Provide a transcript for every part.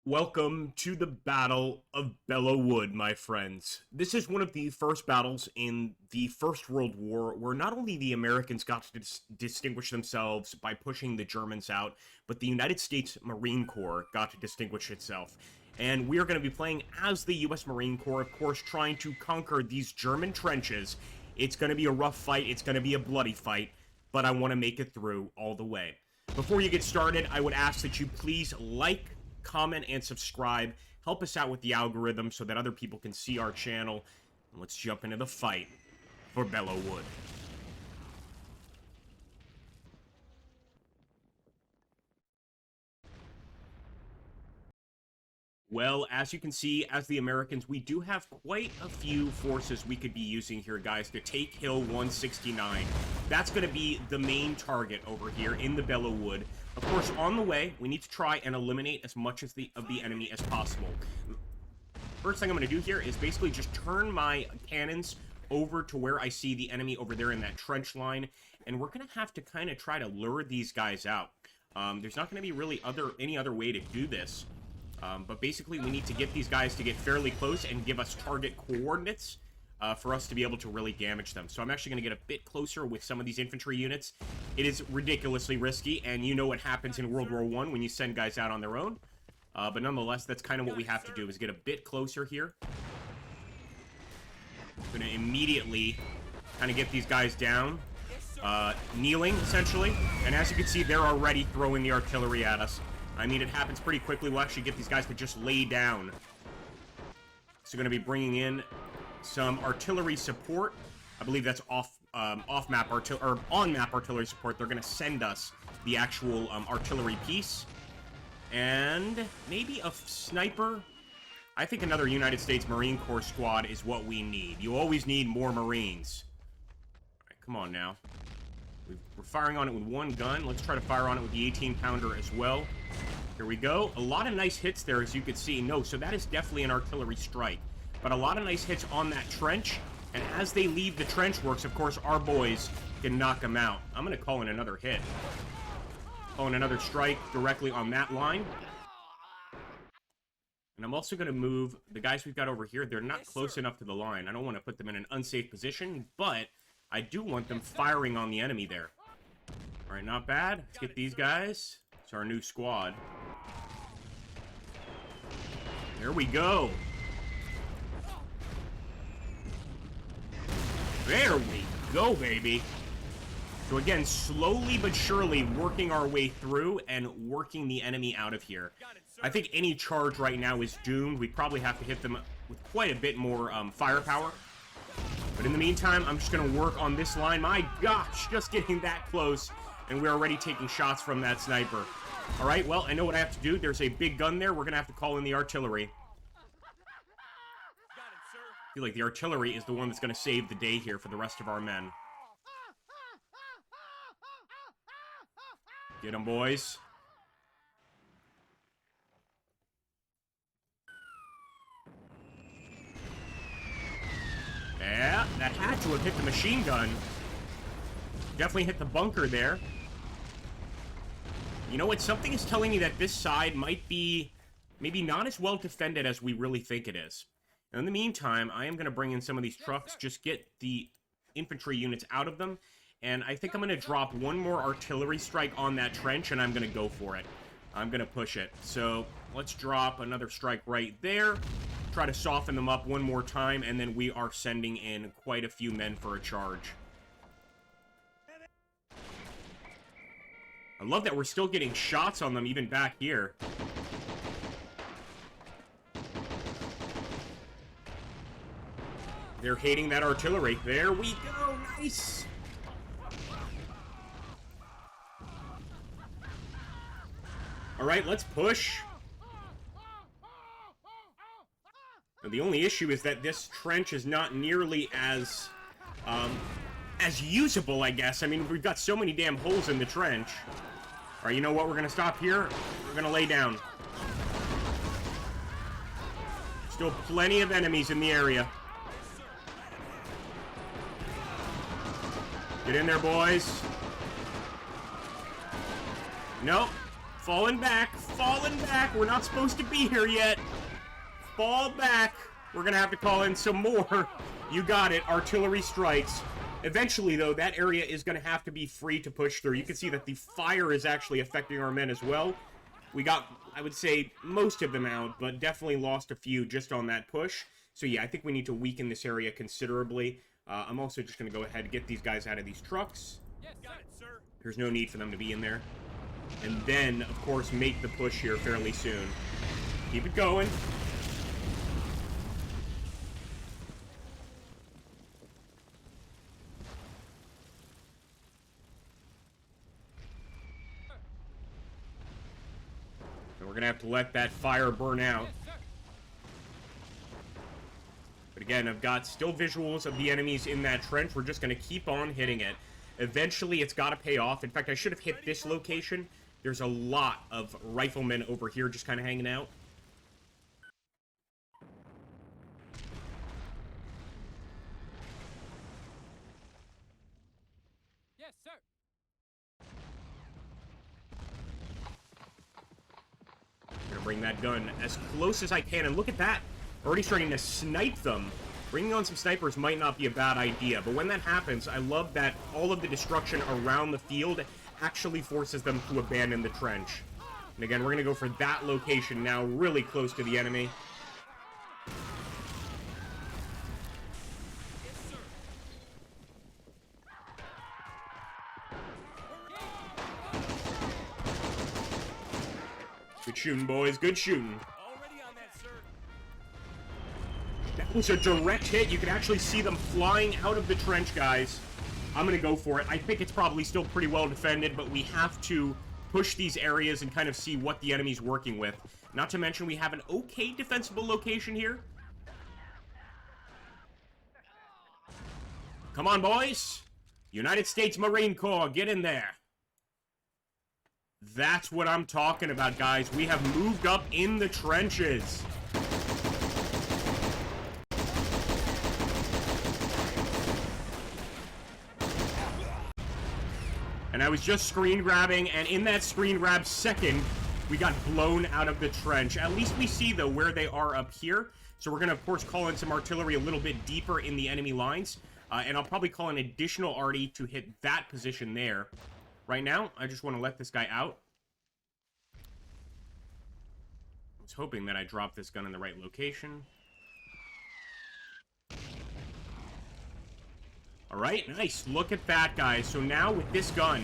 Welcome to the Battle of Belleau Wood, my friends. This is one of the first battles in the First World War where not only the Americans got to distinguish themselves by pushing the Germans out, but the United States Marine Corps got to distinguish itself. And we are going to be playing as the U.S. Marine Corps, of course, trying to conquer these German trenches. It's going to be a rough fight, it's going to be a bloody fight, but I want to make it through all the way. Before you get started, I would ask that you please like, comment, and subscribe. Help us out with the algorithm so that other people can see our channel. And let's jump into the fight for Belleau Wood. Well, as you can see, as the Americans, we do have quite a few forces we could be using here, guys, to take Hill 169. That's going to be the main target over here in the Belleau Wood. Of course, on the way, we need to try and eliminate as much of the enemy as possible. First thing I'm going to do here is basically just turn my cannons over to where I see the enemy over there in that trench line, and we're going to have to kind of try to lure these guys out. There's not going to be really any other way to do this. But basically, we need to get these guys to get fairly close and give us target coordinates for us to be able to really damage them. So I'm actually going to get a bit closer with some of these infantry units. It is ridiculously risky, and you know what happens in World War I when you send guys out on their own. But nonetheless, that's kind of what we have to do, is get a bit closer here. I'm going to immediately kind of get these guys down, kneeling, essentially. And as you can see, they're already throwing the artillery at us. I mean, it happens pretty quickly. We'll actually get these guys to just lay down. So we're going to be bringing in some artillery support. I believe that's on-map artillery support. They're going to send us the actual artillery piece. And maybe a sniper. I think another United States Marine Corps squad is what we need. You always need more Marines. All right, come on now. We're firing on it with one gun. Let's try to fire on it with the 18-pounder as well. Here we go. A lot of nice hits there, as you can see. No, so that is definitely an artillery strike. But a lot of nice hits on that trench. And as they leave the trench works, of course, our boys can knock them out. I'm going to call in another hit. Call in another strike directly on that line. And I'm also going to move the guys we've got over here. They're not close enough to the line. I don't want to put them in an unsafe position, but I do want them firing on the enemy there. All right, not bad. Let's get these guys. It's our new squad. There we go. There we go, baby. So again, slowly but surely working our way through and working the enemy out of here. I think any charge right now is doomed. We probably have to hit them with quite a bit more firepower. But in the meantime, I'm just going to work on this line. My gosh, just getting that close, and we're already taking shots from that sniper. All right, well, I know what I have to do. There's a big gun there. We're going to have to call in the artillery. I feel like the artillery is the one that's going to save the day here for the rest of our men. Get them, boys. Yeah, that had to have hit the machine gun. Definitely hit the bunker there. You know what? Something is telling me that this side might be maybe not as well defended as we really think it is. And in the meantime, I am going to bring in some of these trucks, just get the infantry units out of them. And I think I'm going to drop one more artillery strike on that trench, and I'm going to go for it. I'm going to push it. So let's drop another strike right there. Try to soften them up one more time, and then we are sending in quite a few men for a charge. I love that we're still getting shots on them even back here. They're hating that artillery. There we go. Nice. All right, let's push. Now, the only issue is that this trench is not nearly as usable, I guess. I mean, we've got so many damn holes in the trench. All right, you know what? We're going to stop here. We're going to lay down. Still plenty of enemies in the area. Get in there, boys. Nope. Falling back. Falling back. We're not supposed to be here yet. Fall back. We're going to have to call in some more. You got it. Artillery strikes. Eventually, though, that area is going to have to be free to push through. You can see that the fire is actually affecting our men as well. We got, I would say, most of them out, but definitely lost a few just on that push. So, yeah, I think we need to weaken this area considerably. I'm also just going to go ahead and get these guys out of these trucks. Yes, got it, sir. There's no need for them to be in there. And then, of course, make the push here fairly soon. Keep it going. We're going to have to let that fire burn out. But again, I've got still visuals of the enemies in that trench. We're just going to keep on hitting it. Eventually, it's got to pay off. In fact, I should have hit this location. There's a lot of riflemen over here just kind of hanging out. Yes, sir. I'm gonna bring that gun as close as I can, and look at that. Already starting to snipe them. Bringing on some snipers might not be a bad idea, but when that happens, I love that all of the destruction around the field actually forces them to abandon the trench. And again, we're gonna go for that location now, really close to the enemy. Good shooting, boys. Good shooting. Already on that, sir. That was a direct hit. You can actually see them flying out of the trench, guys. I'm going to go for it. I think it's probably still pretty well defended, but we have to push these areas and kind of see what the enemy's working with. Not to mention we have an okay defensible location here. Come on, boys. United States Marine Corps, get in there. That's what I'm talking about, guys. We have moved up in the trenches. And I was just screen grabbing, and in that screen grab second, we got blown out of the trench. At least we see, though, where they are up here. So we're going to, of course, call in some artillery a little bit deeper in the enemy lines. And I'll probably call an additional arty to hit that position there. Right now, I just want to let this guy out. I was hoping that I dropped this gun in the right location. Alright, nice. Look at that, guys. So now, with this gun,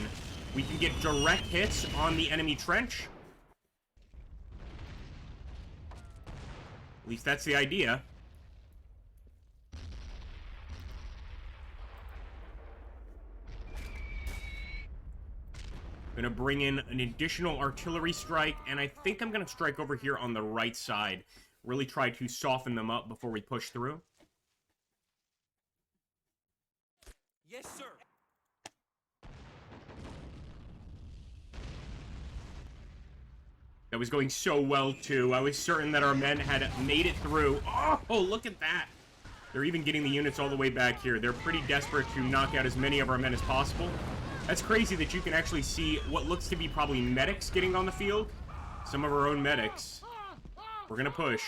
we can get direct hits on the enemy trench. At least that's the idea. Gonna bring in an additional artillery strike, and I think I'm gonna strike over here on the right side. Really try to soften them up before we push through. Yes, sir. That was going so well, too. I was certain that our men had made it through. Oh, look at that. They're even getting the units all the way back here. They're pretty desperate to knock out as many of our men as possible. That's crazy that you can actually see what looks to be probably medics getting on the field. Some of our own medics. We're gonna push.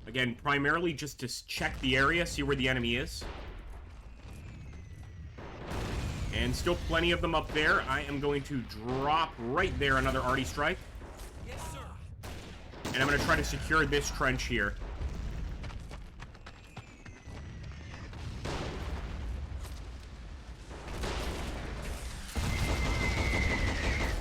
Again, primarily just to check the area, see where the enemy is. And still plenty of them up there. I am going to drop right there another arty strike. Yes, sir. And I'm going to try to secure this trench here.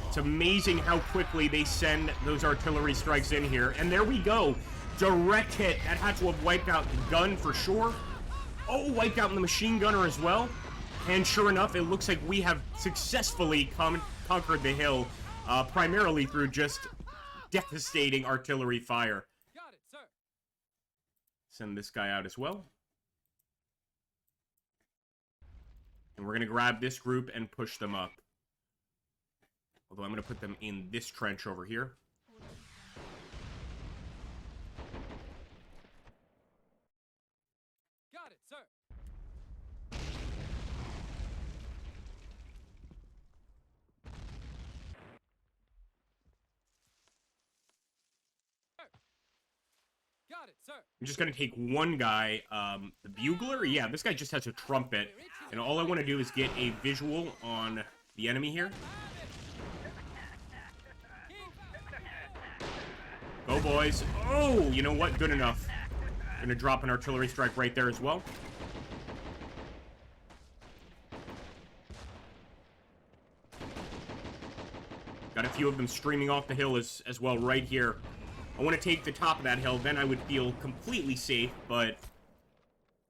It's amazing how quickly they send those artillery strikes in here. And there we go. Direct hit. That had to have wiped out the gun for sure. Oh, wiped out the machine gunner as well. And sure enough, it looks like we have successfully conquered the hill, primarily through just devastating artillery fire. Got it, sir. Send this guy out as well. And we're going to grab this group and push them up. Although I'm going to put them in this trench over here. Got it, sir. Got it, sir. I'm just gonna take one guy, the bugler? Yeah, this guy just has a trumpet. And all I want to do is get a visual on the enemy here. Go, boys. Oh, you know what? Good enough. Gonna drop an artillery strike right there as well. Got a few of them streaming off the hill as well right here. I want to take the top of that hill, then I would feel completely safe, but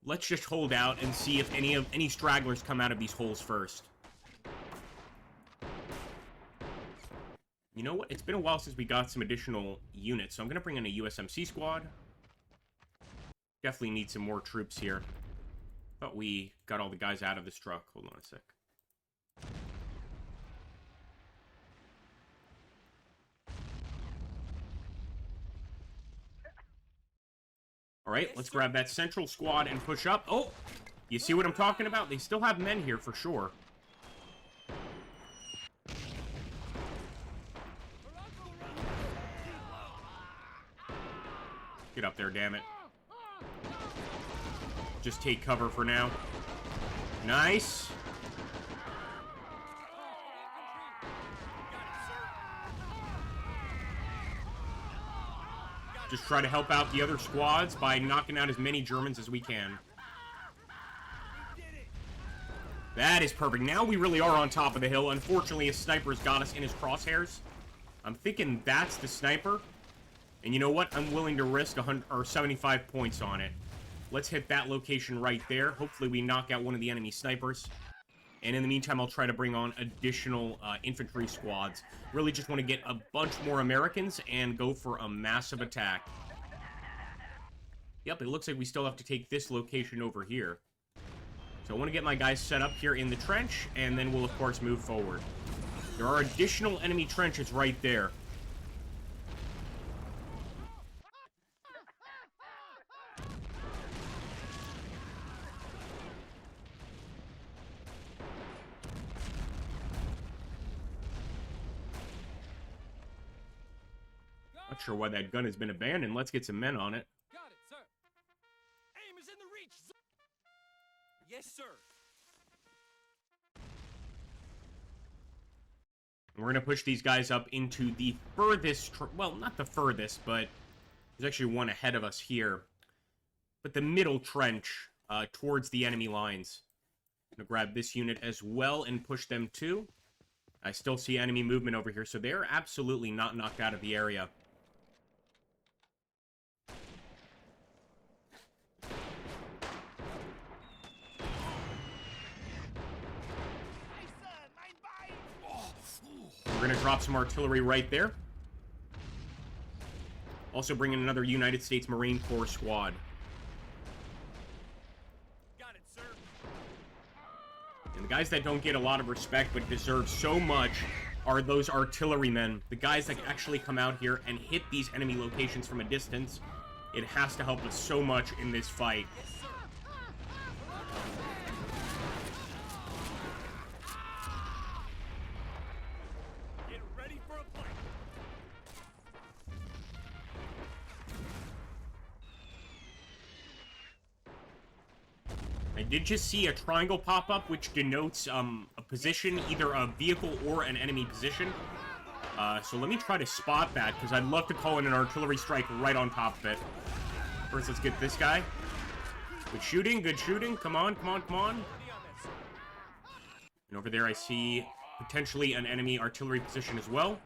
let's just hold out and see if any stragglers come out of these holes first. You know what? It's been a while since we got some additional units, so I'm going to bring in a USMC squad. Definitely need some more troops here. Thought we got all the guys out of this truck. Hold on a sec. All right, let's grab that central squad and push up. Oh, you see what I'm talking about? They still have men here for sure. Get up there, damn it. Just take cover for now. Nice. Just try to help out the other squads by knocking out as many Germans as we can. That is perfect. Now we really are on top of the hill. Unfortunately, a sniper's got us in his crosshairs. I'm thinking that's the sniper. And you know what? I'm willing to risk 100 or 75 points on it. Let's hit that location right there. Hopefully we knock out one of the enemy snipers. And in the meantime, I'll try to bring on additional infantry squads. Really just want to get a bunch more Americans and go for a massive attack. Yep, it looks like we still have to take this location over here. So I want to get my guys set up here in the trench, and then we'll, of course, move forward. There are additional enemy trenches right there. Not sure why that gun has been abandoned. Let's get some men on it. Got it, sir. Aim is in the reach. Yes, sir. And we're going to push these guys up into the furthest... well, not the furthest, but there's actually one ahead of us here. But the middle trench towards the enemy lines. I'm going to grab this unit as well and push them too. I still see enemy movement over here, so they're absolutely not knocked out of the area. We're going to drop some artillery right there. Also bring in another United States Marine Corps squad. Got it, sir. And the guys that don't get a lot of respect but deserve so much are those artillerymen. The guys that actually come out here and hit these enemy locations from a distance. It has to help us so much in this fight. Yes, sir. Get ready for a fight. I did just see a triangle pop up, which denotes a position, either a vehicle or an enemy position. So let me try to spot that, because I'd love to call in an artillery strike right on top of it. First, let's get this guy. Good shooting, good shooting. Come on, come on, come on. And over there, I see potentially an enemy artillery position as well.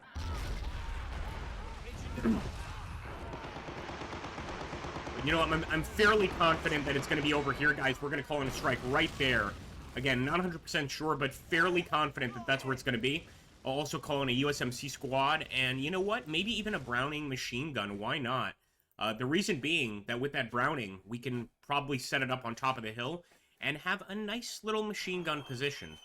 You know what, I'm fairly confident that it's going to be over here, guys. We're going to call in a strike right there. Again, not 100% sure, but fairly confident that that's where it's going to be. I'll also call in a USMC squad, and you know what? Maybe even a Browning machine gun. Why not? The reason being that with that Browning, we can probably set it up on top of the hill and have a nice little machine gun position.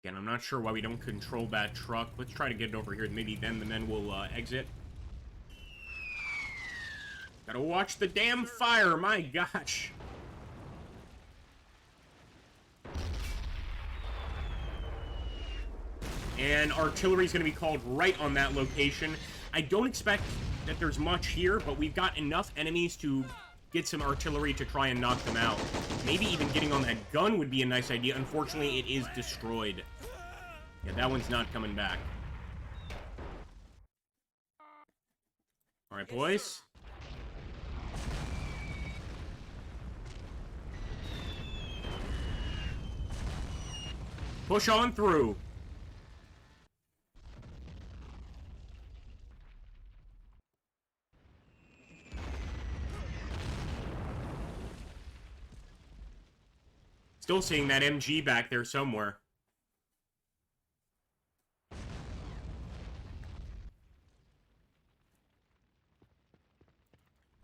Again, I'm not sure why we don't control that truck. Let's try to get it over here. Maybe then the men will exit. Gotta watch the damn fire, my gosh. And artillery is going to be called right on that location. I don't expect that there's much here, but we've got enough enemies to get some artillery to try and knock them out. Maybe even getting on that gun would be a nice idea. Unfortunately, it is destroyed. Yeah, that one's not coming back. All right, boys. Push on through. Still seeing that MG back there somewhere.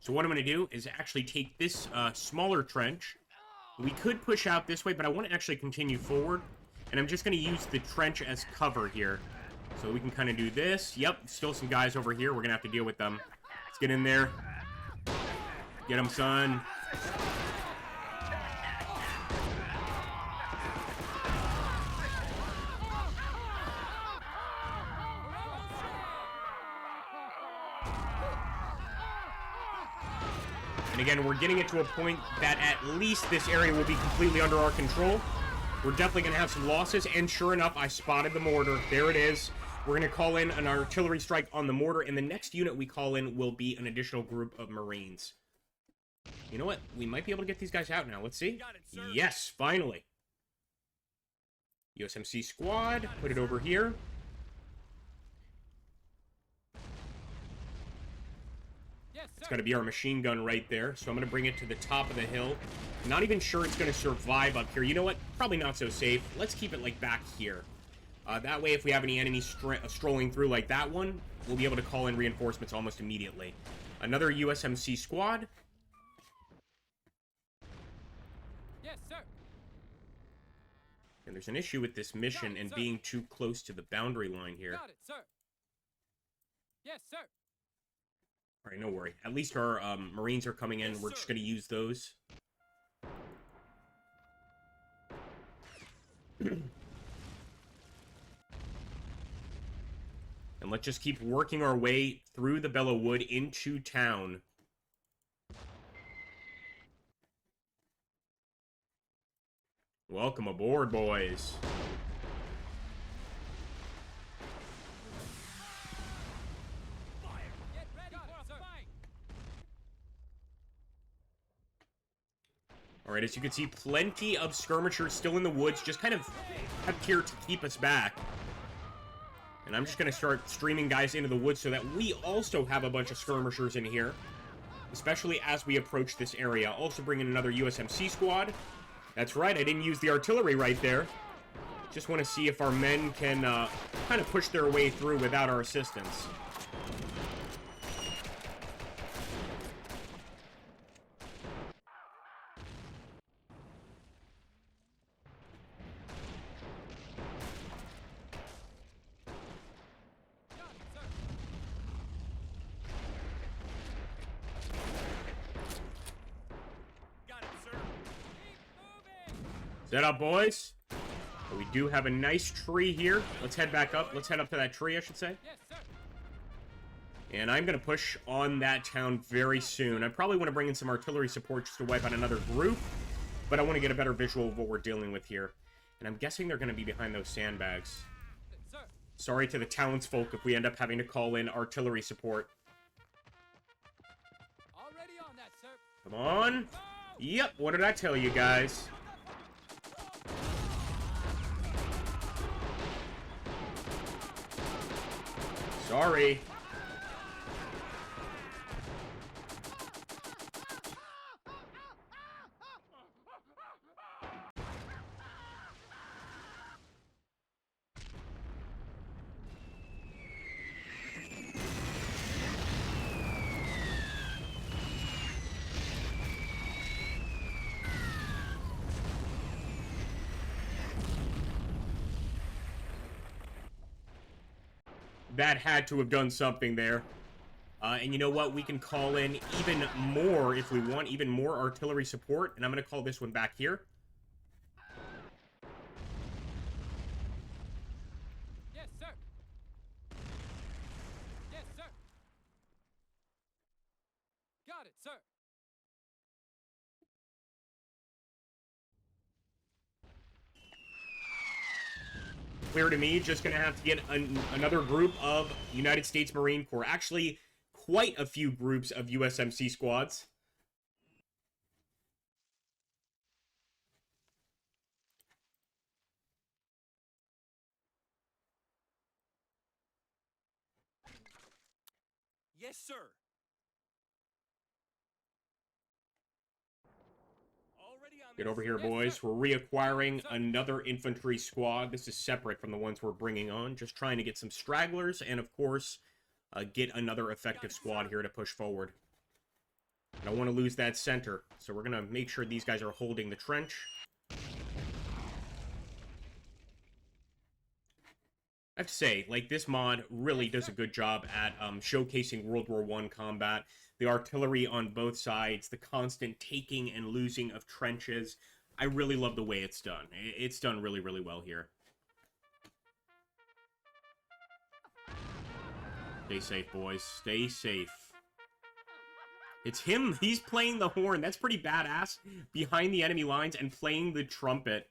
So what I'm going to do is actually take this smaller trench. We could push out this way, but I want to actually continue forward. And I'm just going to use the trench as cover here. So we can kind of do this. Yep, still some guys over here. We're going to have to deal with them. Let's get in there. Get them, son. And again, we're getting it to a point that at least this area will be completely under our control. We're definitely going to have some losses, and sure enough, I spotted the mortar. There it is. We're going to call in an artillery strike on the mortar, and the next unit we call in will be an additional group of Marines. You know what? We might be able to get these guys out now. Let's see. Yes, finally. USMC squad. Put it over here. It's going to be our machine gun right there, so I'm going to bring it to the top of the hill. Not even sure it's going to survive up here. You know what? Probably not so safe. Let's keep it, like, back here. That way, if we have any enemies strolling through like that one, we'll be able to call in reinforcements almost immediately. Another USMC squad. Yes, sir. And there's an issue with this mission and being too close to the boundary line here. Got it, sir. Yes, sir. All right, no worry. At least our Marines are coming in. We're just going to use those. And let's just keep working our way through the Belleau Wood into town. Welcome aboard, boys. Alright, as you can see, plenty of skirmishers still in the woods, just kind of kept here to keep us back. And I'm just going to start streaming guys into the woods so that we also have a bunch of skirmishers in here. Especially as we approach this area. Also bring in another USMC squad. That's right, I didn't use the artillery right there. Just want to see if our men can kind of push their way through without our assistance. Set up, boys. We do have a nice tree here. Let's head back up. Let's head up to that tree, I should say. Yes, sir. And I'm going to push on that town very soon. I probably want to bring in some artillery support just to wipe out another group. But I want to get a better visual of what we're dealing with here. And I'm guessing they're going to be behind those sandbags. Sir. Sorry to the townsfolk if we end up having to call in artillery support. Already on that, sir. Come on. Yep, what did I tell you guys? Sorry. That had to have done something there. And you know what? We can call in even more if we want, even more artillery support. And I'm going to call this one back here. Yes, it, sir. Clear to me, just going to have to get another group of United States Marine Corps. Actually, quite a few groups of USMC squads. Yes, sir. Already on Get this. over here, Yes, boys. sir. We're reacquiring Sir. another infantry squad. This is separate from the ones we're bringing on. Just trying to get some stragglers and, of course, get another effective squad here to push forward. I don't want to lose that center, so we're going to make sure these guys are holding the trench. I have to say, like, this mod really does a good job at showcasing World War I combat. The artillery on both sides, the constant taking and losing of trenches. I really love the way it's done. It's done really, really well here. Stay safe, boys. Stay safe. It's him. He's playing the horn. That's pretty badass. Behind the enemy lines and playing the trumpet.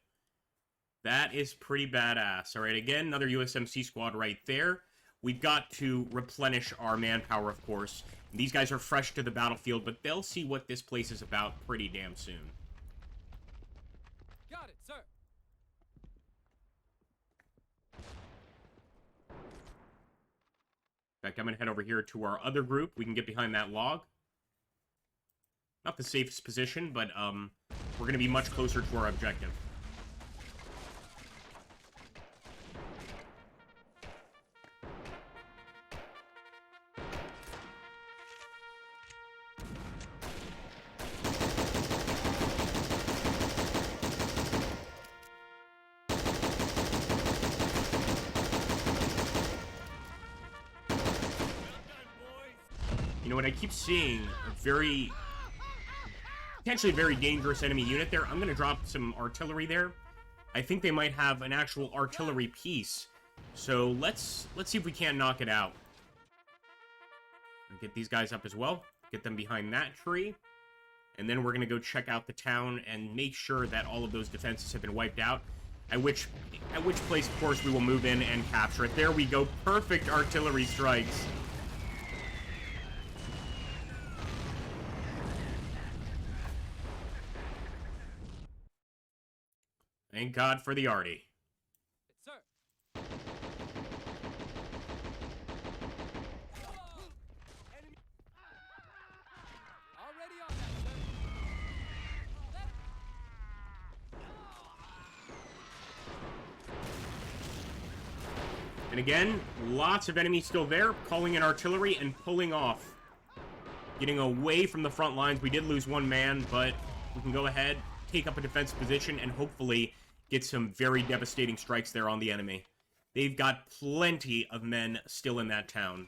That is pretty badass. All right, again, another USMC squad right there. We've got to replenish our manpower, of course. These guys are fresh to the battlefield, but they'll see what this place is about pretty damn soon. Got it, sir. In fact, I'm going to head over here to our other group. We can get behind that log. Not the safest position, but we're going to be much closer to our objective. You know what, I keep seeing a potentially very dangerous enemy unit there. I'm going to drop some artillery there. I think they might have an actual artillery piece. So let's see if we can't knock it out. Get these guys up as well. Get them behind that tree. And then we're going to go check out the town and make sure that all of those defenses have been wiped out. At which place, of course, we will move in and capture it. There we go. Perfect artillery strikes. Thank God for the arty. Yes, sir. Enemy. Already on that, sir. And again, lots of enemies still there, calling in artillery and pulling off. Getting away from the front lines. We did lose one man, but we can go ahead, take up a defensive position, and hopefully get some very devastating strikes there on the enemy. They've got plenty of men still in that town.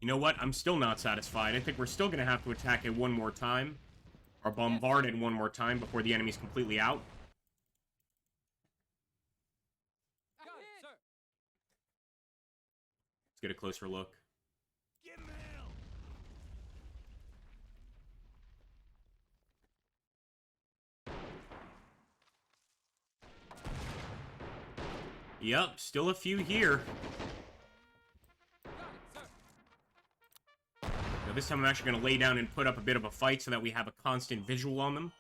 You know what? I'm still not satisfied. I think we're still going to have to attack it one more time. Or bombard it one more time before the enemy's completely out. Got it, sir. Let's get a closer look. Get mail. Yep, still a few here. Got it, sir. Now, this time I'm actually going to lay down and put up a bit of a fight so that we have a constant visual on them.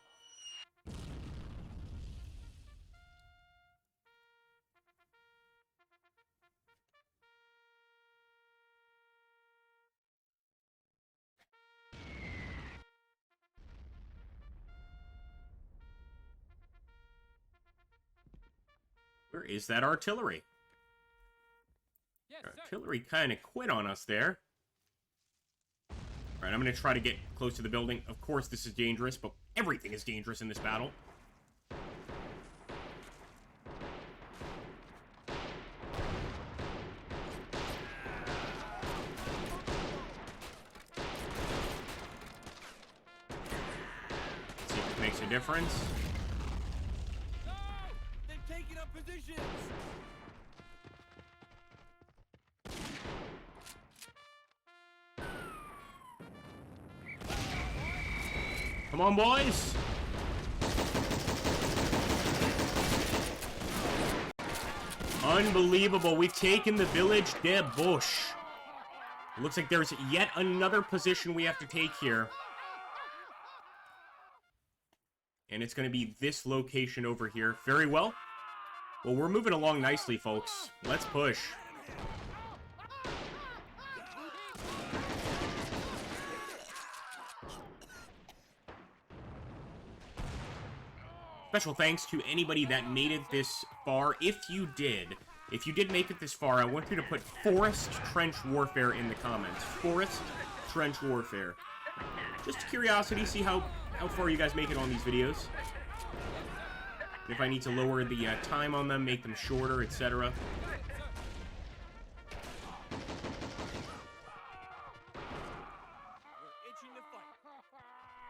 Where is that artillery? Yes, sir. Artillery kind of quit on us there. Alright, I'm going to try to get close to the building. Of course, this is dangerous, but everything is dangerous in this battle. makes a difference. No! They've taken up positions! Come on, boys! Unbelievable. We've taken the village de Bush. It looks like there's yet another position we have to take here. And it's going to be this location over here. Very well. Well, we're moving along nicely, folks. Let's push. Special thanks to anybody that made it this far. If you did make it this far, I want you to put Forest Trench Warfare in the comments. Forest Trench Warfare. Just curiosity, see how far you guys make it on these videos. If I need to lower the time on them, make them shorter, etc.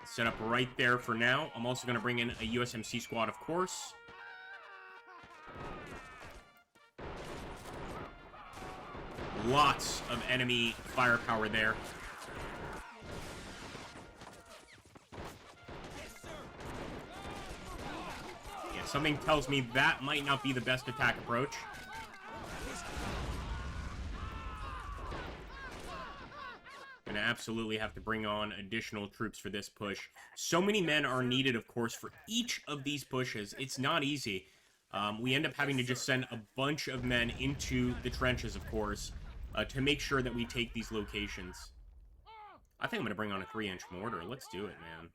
Set up right there for now. I'm also going to bring in a USMC squad, of course. Lots of enemy firepower there. Yeah, something tells me that might not be the best attack approach. Gonna absolutely have to bring on additional troops for this push. So many men are needed, of course, for each of these pushes. It's not easy. We end up having to just send a bunch of men into the trenches, of course, to make sure that we take these locations. I think I'm gonna bring on a 3-inch mortar. Let's do it, man.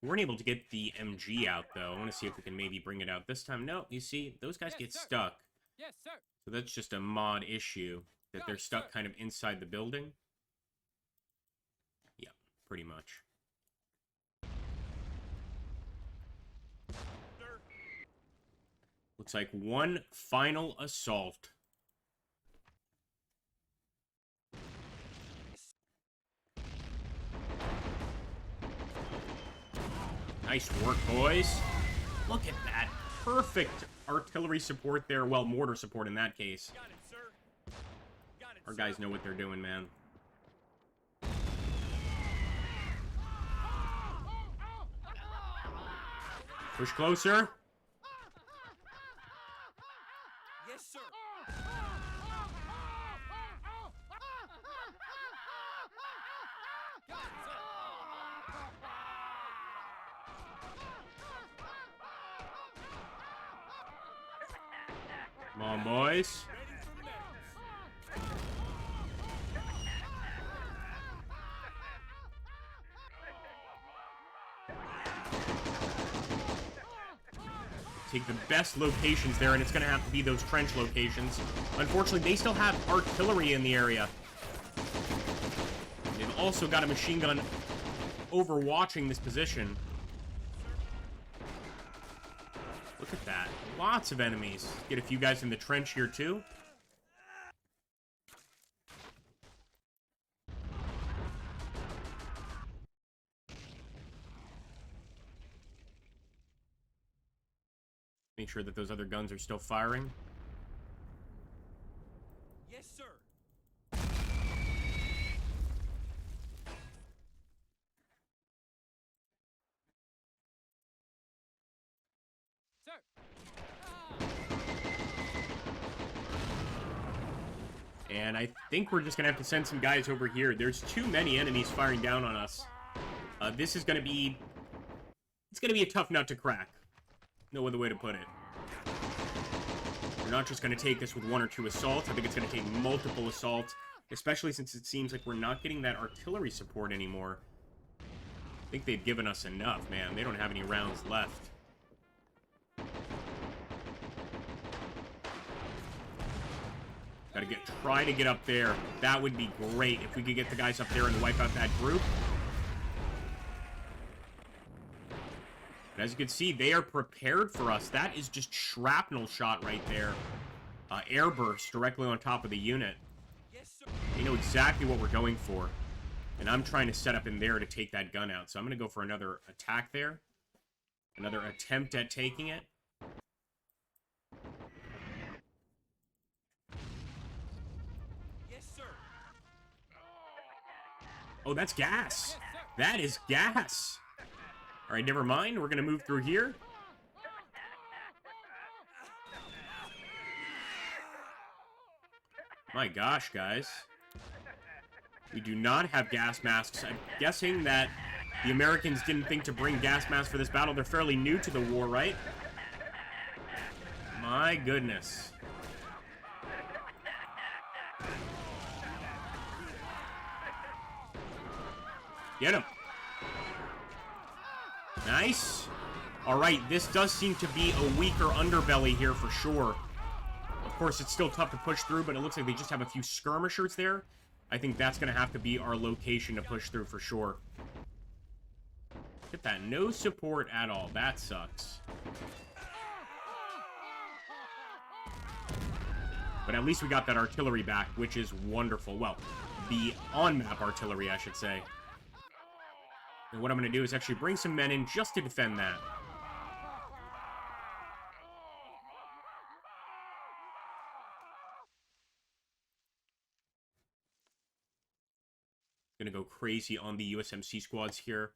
We weren't able to get the MG out, though. I want to see if we can maybe bring it out this time. No, you see, those guys get stuck. Yes, sir. So that's just a mod issue. That they're stuck kind of inside the building. Yeah, pretty much. Looks like one final assault. Nice work, boys. Look at that. Perfect artillery support there. Well, mortar support in that case. Got it, sir. Our guys know what they're doing, man. Push closer. Yes, sir. Got it, sir. Come on, boys. Take the best locations there, and it's going to have to be those trench locations. Unfortunately, they still have artillery in the area. They've also got a machine gun overwatching this position. Look at that. Lots of enemies. Get a few guys in the trench here, too. Make sure that those other guns are still firing. Yes, sir. Sir. And I think we're just going to have to send some guys over here. There's too many enemies firing down on us. This is going to be... It's going to be a tough nut to crack. No other way to put it. We're not just going to take this with 1 or 2 assaults. I think it's going to take multiple assaults, especially since it seems like we're not getting that artillery support anymore. I think they've given us enough, man. They don't have any rounds left. Gotta try to get up there. That would be great if we could get the guys up there and wipe out that group. But as you can see, they are prepared for us. That is just shrapnel shot right there. Airburst directly on top of the unit. Yes, sir. They know exactly what we're going for. And I'm trying to set up in there to take that gun out. So I'm going to go for another attack there. Another attempt at taking it. Yes, sir. Oh, that's gas. That is gas. All right, never mind. We're going to move through here. My gosh, guys. We do not have gas masks. I'm guessing that the Americans didn't think to bring gas masks for this battle. They're fairly new to the war, right? My goodness. Get him. Nice. All right, this does seem to be a weaker underbelly here for sure. Of course, it's still tough to push through, but it looks like they just have a few skirmishers there. I think that's going to have to be our location to push through for sure. Look at that. No support at all. That sucks. But at least we got that artillery back, which is wonderful. Well, the on-map artillery, I should say. And what I'm going to do is actually bring some men in just to defend that. Gonna go crazy on the USMC squads here,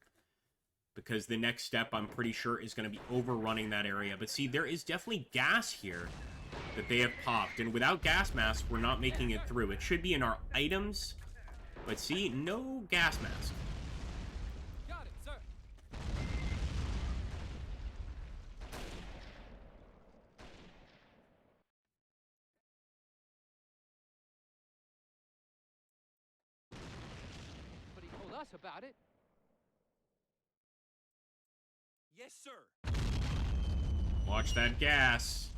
because the next step, I'm pretty sure, is going to be overrunning that area. But see, there is definitely gas here that they have popped, and without gas masks, we're not making it through. It should be in our items, but see, no gas mask. Got it, sir. But he told us about it. Yes, sir. Watch that gas.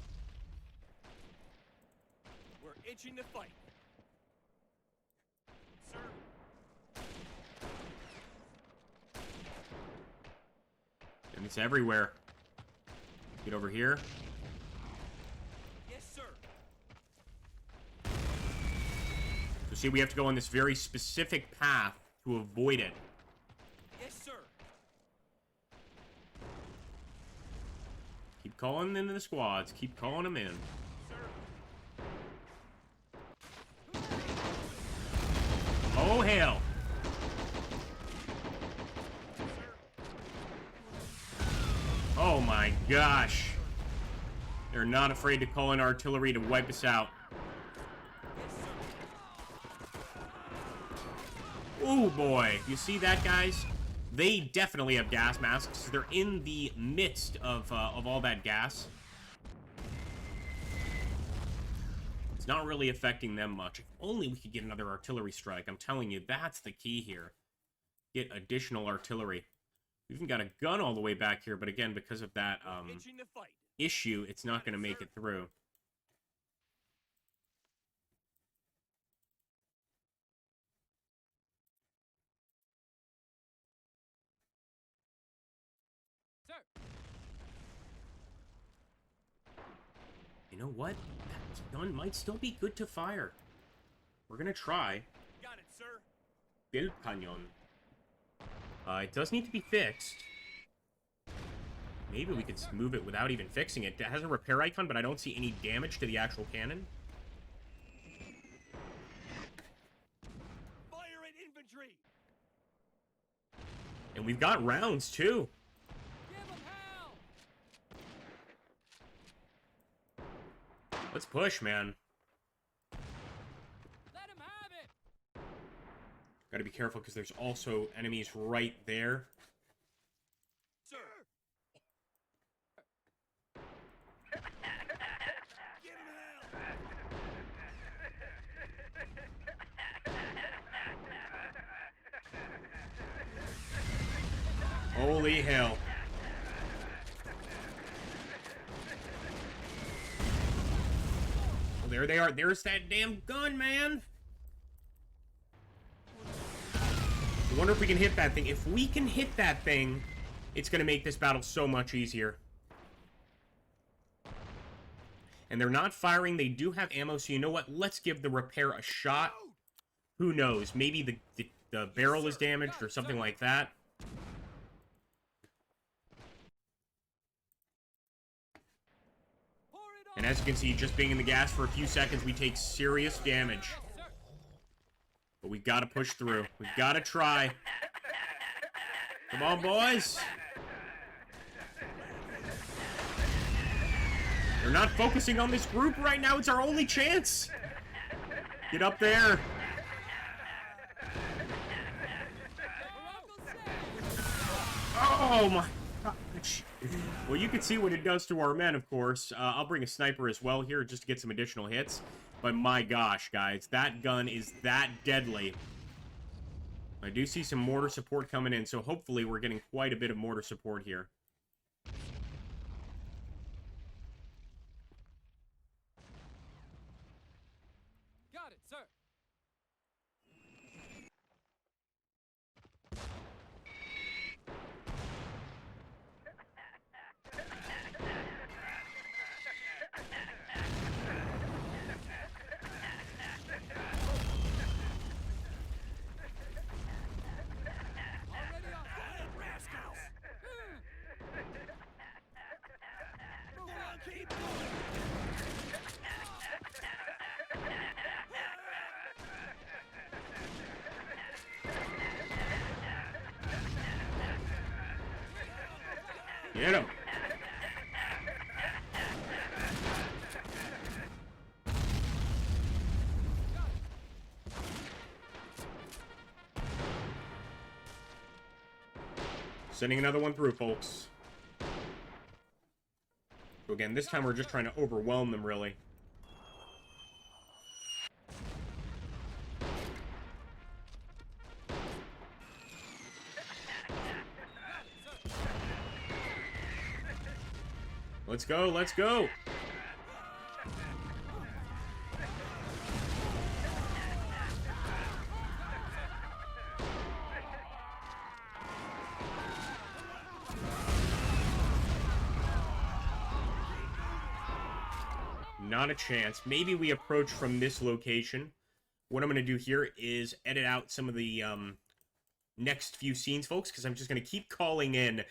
We're itching to fight. Sir. And it's everywhere. Get over here. Yes, sir. So see, we have to go on this very specific path to avoid it. Yes, sir. Keep calling in the squads. Keep calling them in. Oh, hell. Oh, my gosh. They're not afraid to call in artillery to wipe us out. Oh, boy. You see that, guys? They definitely have gas masks. They're in the midst of all that gas. It's not really affecting them much. If only we could get another artillery strike. I'm telling you, that's the key here. Get additional artillery. We even got a gun all the way back here, but again, because of that Itching to fight. issue, it's not going to make it through. Sir. You know what? That gun might still be good to fire. We're going to try. Got it, sir. Del Cañón. It does need to be fixed. Maybe we could move it without even fixing it. It has a repair icon, but I don't see any damage to the actual cannon. Fire at infantry. And we've got rounds, too. Give him hell. Let's push, man. Let him have it. Gotta be careful, because there's also enemies right there. Sir. Give him hell. Holy hell. Well, there they are. There's that damn gun, man. I wonder if we can hit that thing. If we can hit that thing, it's going to make this battle so much easier. And they're not firing. They do have ammo, so you know what? Let's give the repair a shot. Who knows? Maybe the the barrel is damaged or something like that. And as you can see, just being in the gas for a few seconds, we take serious damage. But we've got to push through. We've got to try. Come on, boys. They're not focusing on this group right now. It's our only chance. Get up there. Oh, my gosh. Well, you can see what it does to our men, of course. I'll bring a sniper as well here just to get some additional hits. But my gosh, guys, that gun is that deadly. I do see some mortar support coming in, so hopefully we're getting quite a bit of mortar support here. Got it, sir. Already on fire, rascals! Move on, keep moving! Get him. Sending another one through, folks. So again, this time we're just trying to overwhelm them, really. Let's go, let's go! Not a chance. Maybe we approach from this location. What I'm going to do here is edit out some of the next few scenes, folks, because I'm just going to keep calling in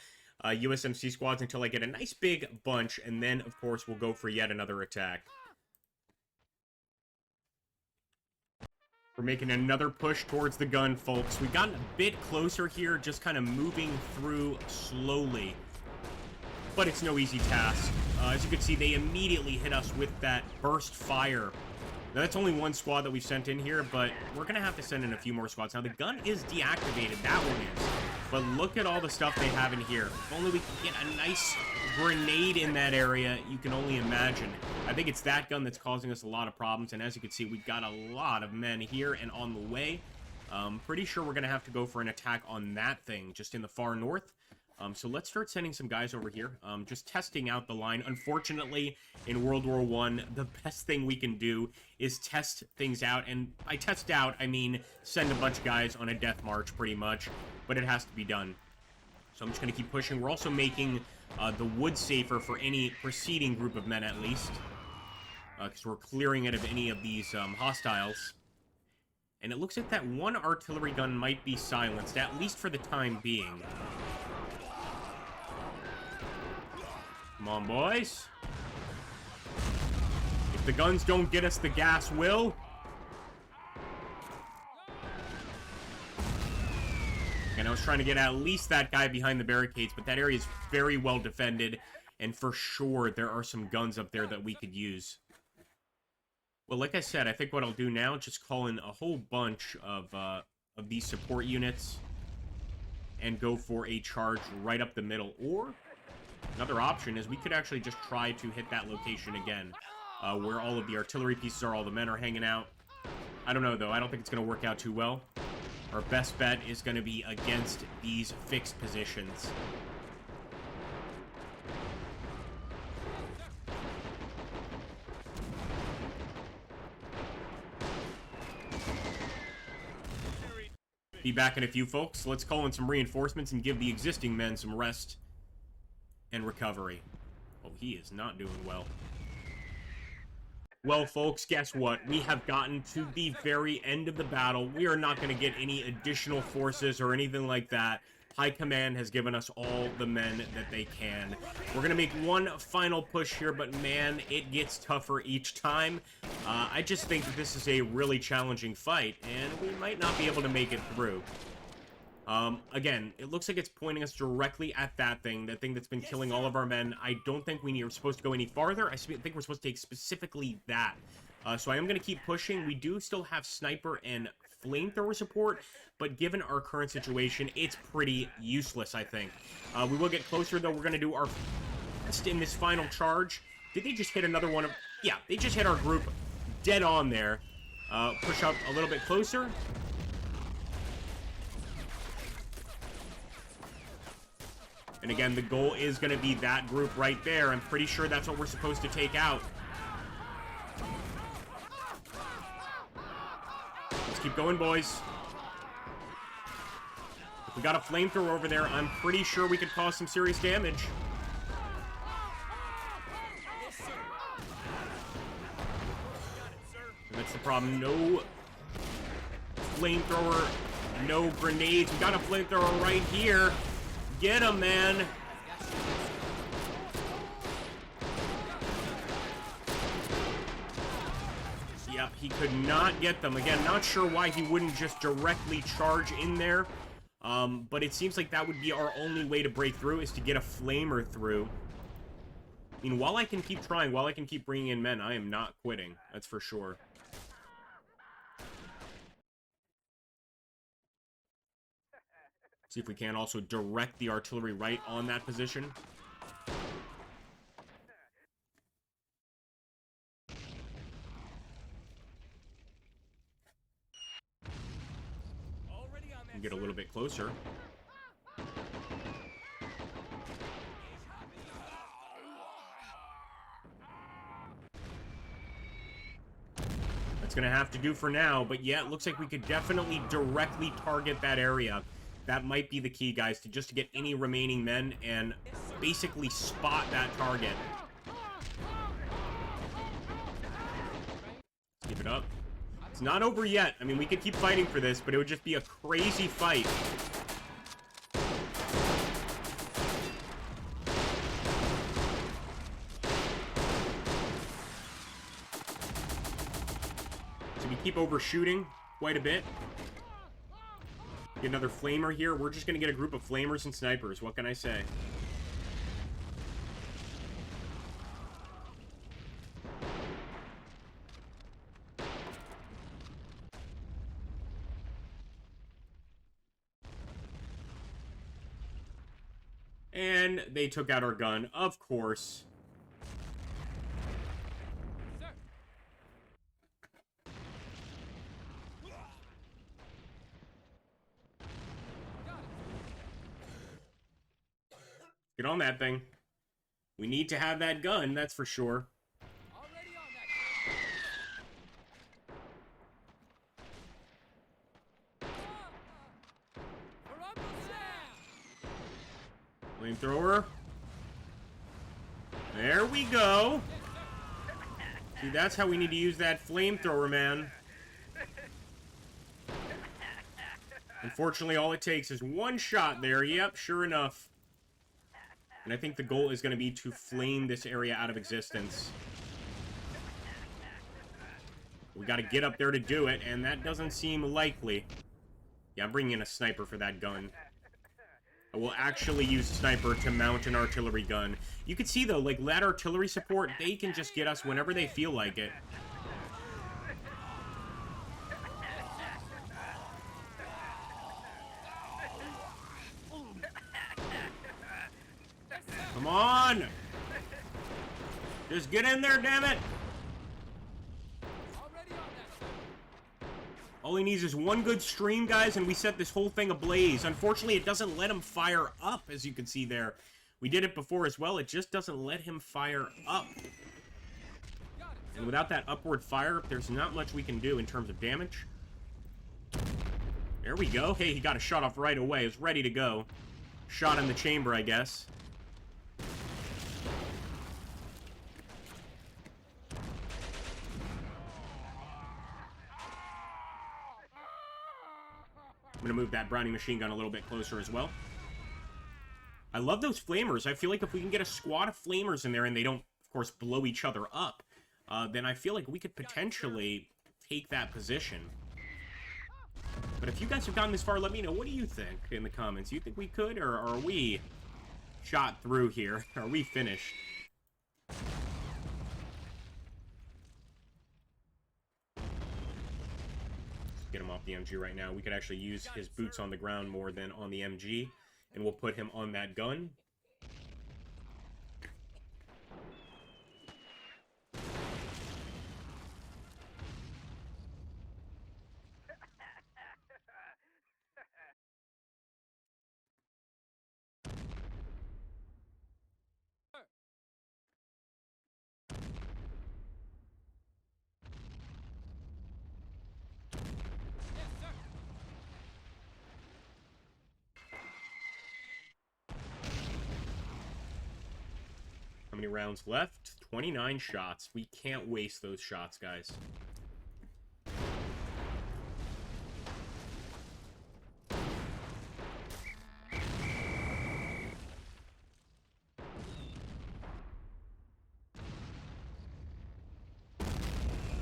USMC squads until I get a nice big bunch, and then, of course, we'll go for yet another attack. We're making another push towards the gun, folks. We've gotten a bit closer here, just kind of moving through slowly. But it's no easy task. As you can see, they immediately hit us with that burst fire. Now, that's only one squad that we've sent in here, but we're going to have to send in a few more squads. Now, the gun is deactivated. That one is. But look at all the stuff they have in here. If only we could get a nice grenade in that area, you can only imagine. I think it's that gun that's causing us a lot of problems. And as you can see, we've got a lot of men here and on the way. Pretty sure we're going to have to go for an attack on that thing just in the far north. So let's start sending some guys over here, just testing out the line. Unfortunately, in World War I, the best thing we can do is test things out. And by test out, I mean send a bunch of guys on a death march, pretty much. But it has to be done. So I'm just going to keep pushing. We're also making the wood safer for any preceding group of men, at least. Because we're clearing it of any of these hostiles. And it looks like that one artillery gun might be silenced, at least for the time being. Come on, boys. If the guns don't get us, the gas will. And I was trying to get at least that guy behind the barricades, but that area is very well defended, and for sure there are some guns up there that we could use. Well, like I said, I think what I'll do now is just call in a whole bunch of these support units and go for a charge right up the middle. Or another option is we could actually just try to hit that location again, where all of the artillery pieces are, all the men are hanging out. I don't know, though. I don't think it's going to work out too well. Our best bet is going to be against these fixed positions. Be back in a few, folks. Let's call in some reinforcements and give the existing men some rest and recovery. Oh, he is not doing well. Well, folks, guess what? We have gotten to the very end of the battle. We are not going to get any additional forces or anything like that. High Command has given us all the men that they can. We're going to make one final push here, but man, it gets tougher each time. I just think that this is a really challenging fight, and we might not be able to make it through. Again, it looks like it's pointing us directly at that thing that's been killing all of our men. I don't think we're supposed to go any farther. I think we're supposed to take specifically that. So I am going to keep pushing. We do still have sniper and flamethrower support, but given our current situation, it's pretty useless, I think. We will get closer, though. We're going to do our best in this final charge. Did they just hit another one of... Yeah, they just hit our group dead on there. Push up a little bit closer. And again, the goal is going to be that group right there. I'm pretty sure that's what we're supposed to take out. Let's keep going, boys. If we got a flamethrower over there, I'm pretty sure we could cause some serious damage. And that's the problem. No flamethrower, no grenades. We got a flamethrower right here. Get him, man. Yep, he could not get them. Again, not sure why he wouldn't just directly charge in there. But it seems like that would be our only way to break through, is to get a flamer through. I mean, while I can keep trying, while I can keep bringing in men, I am not quitting. That's for sure. See if we can also direct the artillery right on that position. And get a little bit closer. That's going to have to do for now, but yeah, it looks like we could definitely directly target that area. That might be the key, guys, to get any remaining men and basically spot that target. Let's keep it up. It's not over yet. I mean, we could keep fighting for this, but it would just be a crazy fight. So we keep overshooting quite a bit. Get another flamer here. We're just going to get a group of flamers and snipers. What can I say? And they took out our gun, of course. Get on that thing. We need to have that gun, that's for sure. Already on that. Flamethrower. There we go. See, that's how we need to use that flamethrower, man. Unfortunately, all it takes is one shot there. Yep, sure enough. And I think the goal is going to be to flame this area out of existence. We got to get up there to do it, and that doesn't seem likely. Yeah, I'm bringing in a sniper for that gun. I will actually use sniper to mount an artillery gun. You can see, though, like, that artillery support, they can just get us whenever they feel like it. Come on! Just get in there, damn it! All he needs is one good stream, guys, and we set this whole thing ablaze. Unfortunately, it doesn't let him fire up, as you can see there. We did it before as well. It just doesn't let him fire up. And without that upward fire, there's not much we can do in terms of damage. There we go. Hey, he got a shot off right away. He was ready to go. Shot in the chamber, I guess. I'm going to move that Browning machine gun a little bit closer as well. I love those flamers. I feel like if we can get a squad of flamers in there and they don't, of course, blow each other up, then I feel like we could potentially take that position. But if you guys have gotten this far, let me know. What do you think in the comments? You think we could, or are we shot through here? Are we finished? Get him off the MG right now. We could actually use his boots on the ground more than on the MG, and we'll put him on that gun. How many rounds left? 29 shots. We can't waste those shots, guys.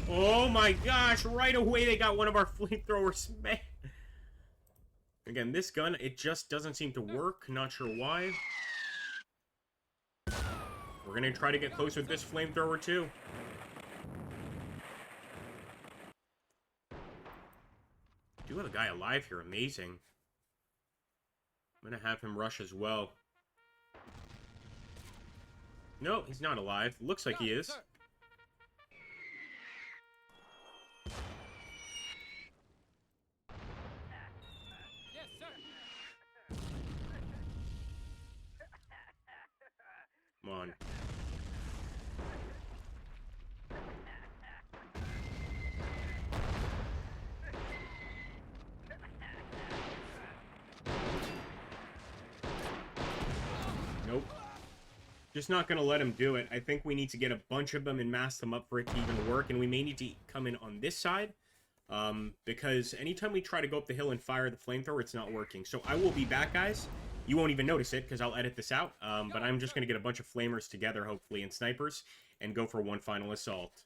Oh my gosh, right away they got one of our flamethrowers. Man. Again, this gun, it just doesn't seem to work. Not sure why. We're going to try to get close with this flamethrower, too. Do have a guy alive here. Amazing. I'm going to have him rush as well. No, he's not alive. Looks like he is. Come on. Nope. Just not going to let him do it. I think we need to get a bunch of them and mass them up for it to even work, and we may need to come in on this side, because anytime we try to go up the hill and fire the flamethrower, it's not working. So I will be back, guys. You won't even notice it, because I'll edit this out, but I'm just going to get a bunch of flamers together, hopefully, and snipers, and go for one final assault.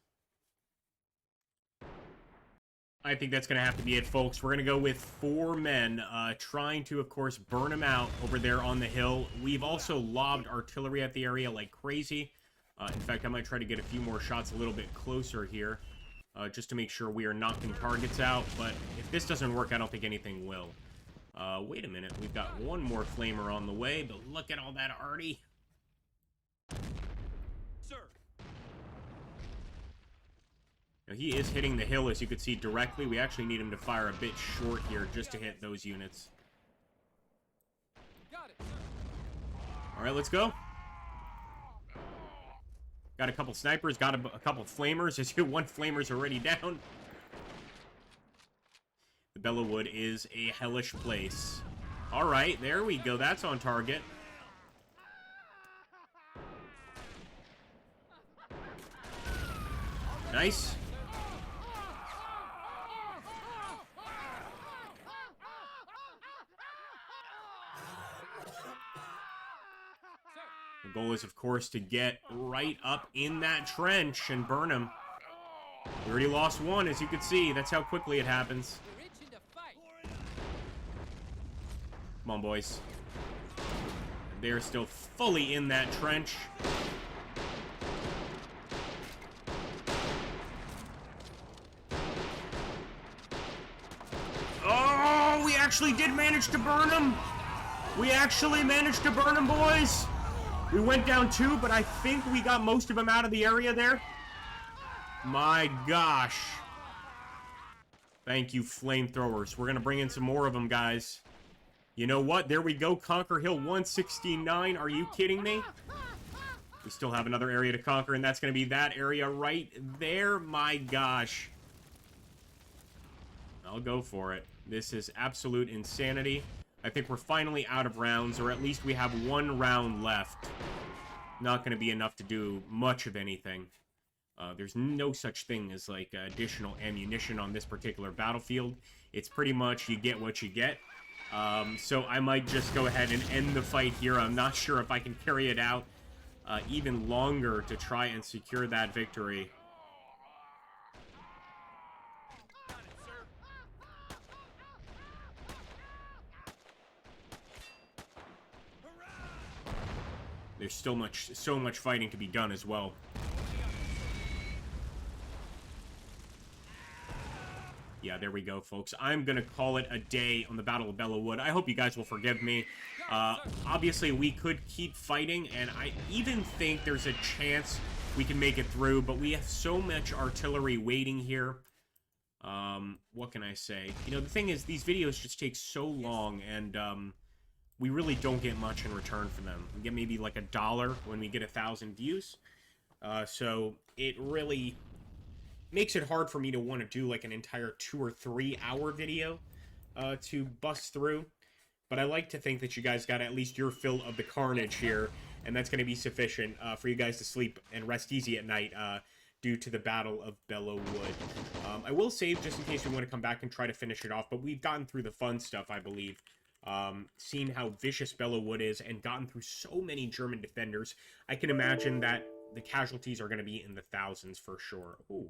I think that's going to have to be it, folks. We're going to go with 4 men, trying to, of course, burn them out over there on the hill. We've also lobbed artillery at the area like crazy. In fact, I might try to get a few more shots a little bit closer here, just to make sure we are knocking targets out. But if this doesn't work, I don't think anything will. Wait a minute. We've got one more flamer on the way, but look at all that arty. Now, he is hitting the hill, as you can see, directly. We actually need him to fire a bit short here just to hit those units. Alright, let's go. Got a couple snipers, got a couple flamers. As you, one flamer's already down. The Belleau Wood is a hellish place. Alright, there we go. That's on target. Nice. The goal is, of course, to get right up in that trench and burn him. We already lost one, as you can see. That's how quickly it happens. Come on, boys. They're still fully in that trench. Oh, we actually did manage to burn him. We actually managed to burn him, boys. We went down 2, but I think we got most of them out of the area there. My gosh. Thank you, flamethrowers. We're going to bring in some more of them, guys. You know what? There we go. Conquer Hill 169. Are you kidding me? We still have another area to conquer, and that's going to be that area right there. My gosh. I'll go for it. This is absolute insanity. I think we're finally out of rounds, or at least we have 1 round left. Not going to be enough to do much of anything. There's no such thing as, like, additional ammunition on this particular battlefield. It's pretty much you get what you get. So I might just go ahead and end the fight here. I'm not sure if I can carry it out even longer to try and secure that victory. There's still so much fighting to be done as well. Yeah, there we go, folks. I'm going to call it a day on the Battle of Belleau Wood. I hope you guys will forgive me. Obviously, we could keep fighting, and I even think there's a chance we can make it through, but we have so much artillery waiting here. What can I say? You know, the thing is, these videos just take so long, and we really don't get much in return for them. We get maybe like $1 when we get 1,000 views. So it really makes it hard for me to want to do like an entire 2 or 3 hour video to bust through. But I like to think that you guys got at least your fill of the carnage here, and that's going to be sufficient for you guys to sleep and rest easy at night due to the Battle of Belleau Wood. I will save just in case we want to come back and try to finish it off, but we've gotten through the fun stuff, I believe. Seen how vicious Belleau Wood is and gotten through so many German defenders. I can imagine that the casualties are going to be in the thousands for sure. Ooh.